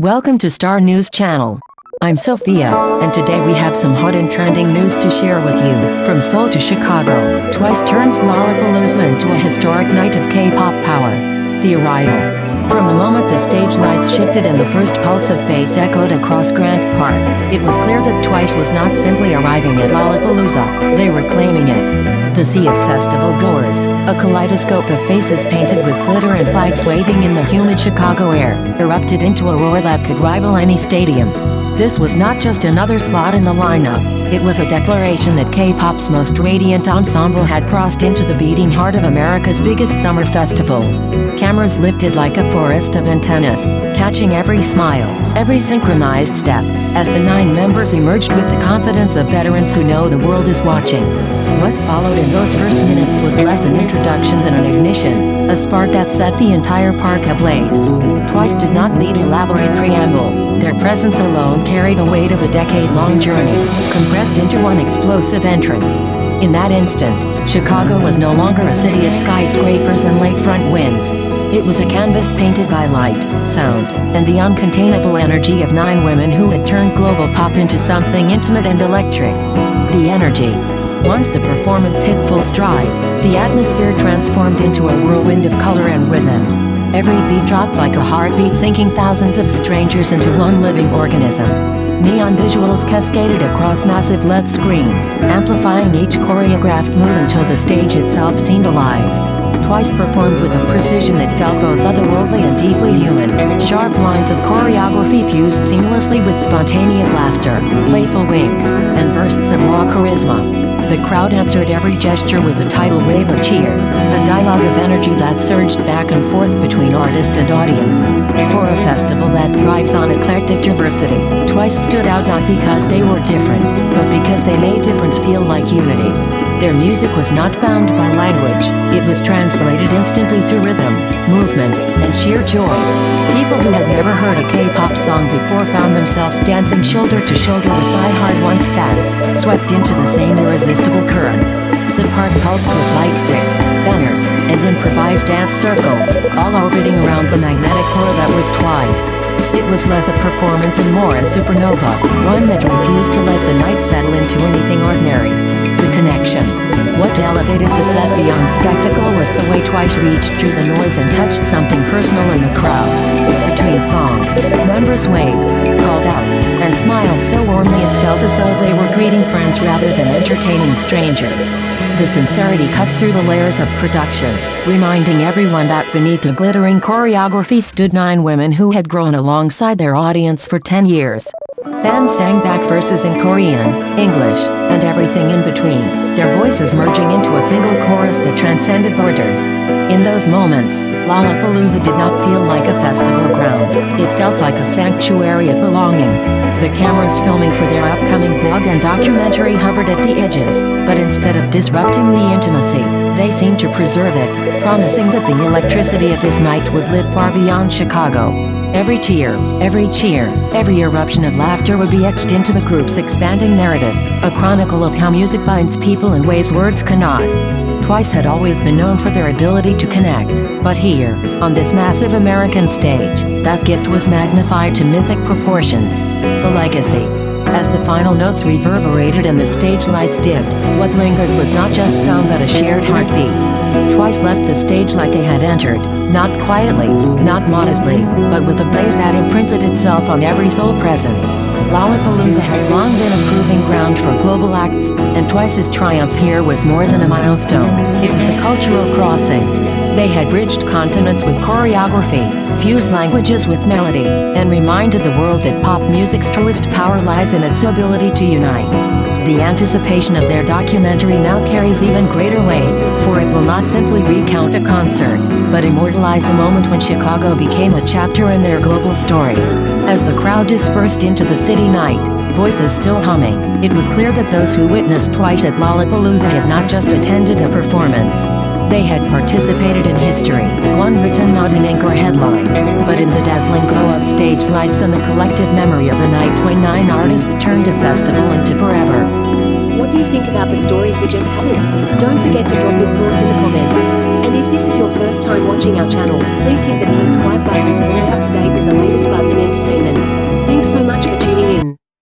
Welcome to Star News Channel. I'm Sophia, and today we have some hot and trending news to share with you. From Seoul to Chicago, Twice turns Lollapalooza into a historic night of K-pop power. The arrival. From the moment the stage lights shifted and the first pulse of bass echoed across Grant Park, it was clear that Twice was not simply arriving at Lollapalooza, they were claiming it. The sea of festival goers, a kaleidoscope of faces painted with glitter and flags waving in the humid Chicago air, erupted into a roar that could rival any stadium. This was not just another slot in the lineup, it was a declaration that K-pop's most radiant ensemble had crossed into the beating heart of America's biggest summer festival. Cameras lifted like a forest of antennas, catching every smile, every synchronized step, as the 9 members emerged with the confidence of veterans who know the world is watching. What followed in those first minutes was less an introduction than an ignition, a spark that set the entire park ablaze. Twice did not need elaborate preamble. Their presence alone carried the weight of a decade-long journey, compressed into one explosive entrance. In that instant, Chicago was no longer a city of skyscrapers and lakefront winds. It was a canvas painted by light, sound, and the uncontainable energy of 9 women who had turned global pop into something intimate and electric. The energy. Once the performance hit full stride, the atmosphere transformed into a whirlwind of color and rhythm. Every beat dropped like a heartbeat, sinking thousands of strangers into one living organism. Neon visuals cascaded across massive LED screens, amplifying each choreographed move until the stage itself seemed alive. Twice performed with a precision that felt both otherworldly and deeply human. Sharp lines of choreography fused seamlessly with spontaneous laughter, playful winks, and bursts of raw charisma. The crowd answered every gesture with a tidal wave of cheers, a dialogue of energy that surged back and forth between artist and audience. For a festival that thrives on eclectic diversity, Twice stood out not because they were different, but because they made difference feel like unity. Their music was not bound by language, it was translated instantly through rhythm, movement, and sheer joy. People who had never heard a K-pop song before found themselves dancing shoulder to shoulder with die-hard ones fans, swept into the same irresistible current. The park pulsed with light sticks, banners, and improvised dance circles, all orbiting around the magnetic core that was Twice. It was less a performance and more a supernova, one that refused to let the night settle into anything ordinary. The connection. What elevated the set beyond spectacle was the way Twice reached through the noise and touched something personal in the crowd. Between songs, members waved, called out, and smiled so warmly it felt as though they were greeting friends rather than entertaining strangers. The sincerity cut through the layers of production, reminding everyone that beneath the glittering choreography stood 9 women who had grown alongside their audience for 10 years. Fans sang back verses in Korean, English, and everything in between, their voices merging into a single chorus that transcended borders. In those moments, Lollapalooza did not feel like a festival ground, it felt like a sanctuary of belonging. The cameras filming for their upcoming vlog and documentary hovered at the edges, but instead of disrupting the intimacy, they seemed to preserve it, promising that the electricity of this night would live far beyond Chicago. Every tear, every cheer, every eruption of laughter would be etched into the group's expanding narrative, a chronicle of how music binds people in ways words cannot. Twice had always been known for their ability to connect, but here, on this massive American stage, that gift was magnified to mythic proportions. The legacy. As the final notes reverberated and the stage lights dimmed, what lingered was not just sound but a shared heartbeat. Twice left the stage like they had entered, not quietly, not modestly, but with a blaze that imprinted itself on every soul present. Lollapalooza has long been a proving ground for global acts, and Twice's triumph here was more than a milestone. It was a cultural crossing. They had bridged continents with choreography, fused languages with melody, and reminded the world that pop music's truest power lies in its ability to unite. The anticipation of their documentary now carries even greater weight, for it will not simply recount a concert, but immortalize a moment when Chicago became a chapter in their global story. As the crowd dispersed into the city night, voices still humming, it was clear that those who witnessed Twice at Lollapalooza had not just attended a performance. They had participated in history, one written not in ink or headlines, but in the dazzling glow of stage lights and the collective memory of the night when 9 artists turned a festival into forever. What do you think about the stories we just covered? Don't forget to drop your thoughts in the comments. And if this is your first time watching our channel, please hit that subscribe button to stay up to date with the latest buzz in entertainment.